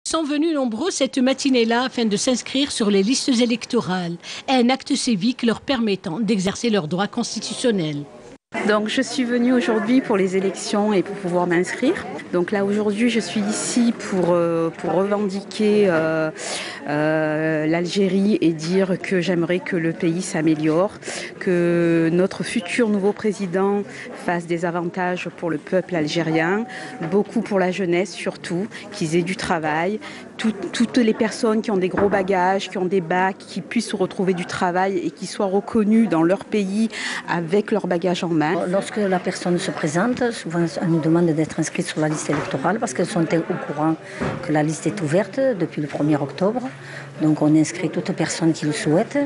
Sont venus nombreux cette matinée-là afin de s'inscrire sur les listes électorales, un acte civique leur permettant d'exercer leurs droits constitutionnels. Donc je suis venue aujourd'hui pour les élections et pour pouvoir m'inscrire. Donc là aujourd'hui je suis ici pour revendiquer l'Algérie et dire que j'aimerais que le pays s'améliore, que notre futur nouveau président fasse des avantages pour le peuple algérien, beaucoup pour la jeunesse surtout, qu'ils aient du travail, toutes les personnes qui ont des gros bagages, qui ont des bacs, qui puissent retrouver du travail et qui soient reconnus dans leur pays avec leur bagage en main. Lorsque la personne se présente, souvent elle nous demande d'être inscrite sur la liste électorale parce qu'elles sont au courant que la liste est ouverte depuis le 1er octobre. Donc on inscrit toute personne qui le souhaite,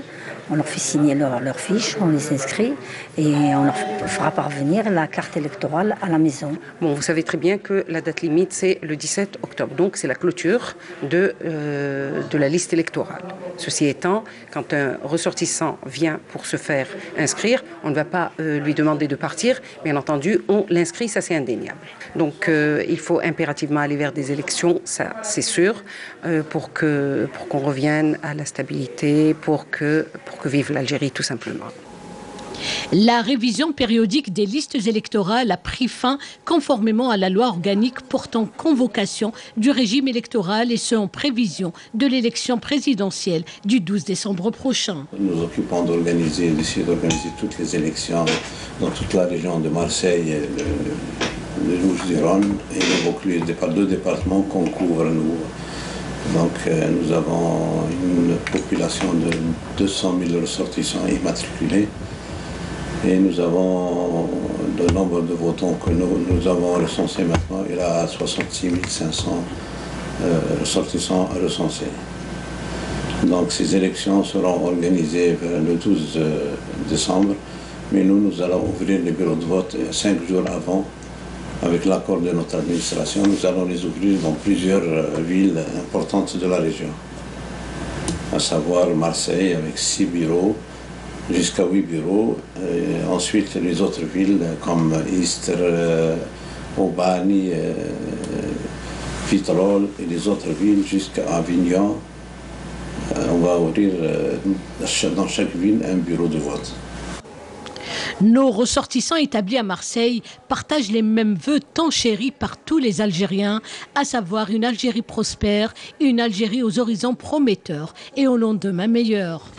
on leur fait signer leur fiche, on les inscrit et on leur fera parvenir la carte électorale à la maison. Bon, vous savez très bien que la date limite c'est le 17 octobre, donc c'est la clôture de la liste électorale. Ceci étant, quand un ressortissant vient pour se faire inscrire, on ne va pas lui demander de partir, bien entendu, on l'inscrit, ça c'est indéniable. Donc il faut impérativement aller vers des élections, ça c'est sûr, pour qu'on revienne à la stabilité, pour que vive l'Algérie tout simplement. La révision périodique des listes électorales a pris fin conformément à la loi organique portant convocation du régime électoral et ce en prévision de l'élection présidentielle du 12 décembre prochain. Nous nous occupons d'essayer d'organiser toutes les élections dans toute la région de Marseille, le Rouge-du-Rhône et le Vaucluse, deux départements qu'on couvre nous. Donc nous avons une population de 200 000 ressortissants immatriculés. Et nous avons le nombre de votants que nous avons recensé maintenant, il y a 66 500 ressortissants recensés. Donc ces élections seront organisées vers le 12 décembre, mais nous allons ouvrir les bureaux de vote 5 jours avant, avec l'accord de notre administration. Nous allons les ouvrir dans plusieurs villes importantes de la région, à savoir Marseille avec 6 bureaux, jusqu'à 8 bureaux. Et ensuite, les autres villes comme Istres, Aubagne, Vitrolles et les autres villes jusqu'à Avignon. On va ouvrir dans chaque ville un bureau de vote. Nos ressortissants établis à Marseille partagent les mêmes vœux tant chéris par tous les Algériens, à savoir une Algérie prospère, une Algérie aux horizons prometteurs et au lendemain meilleur.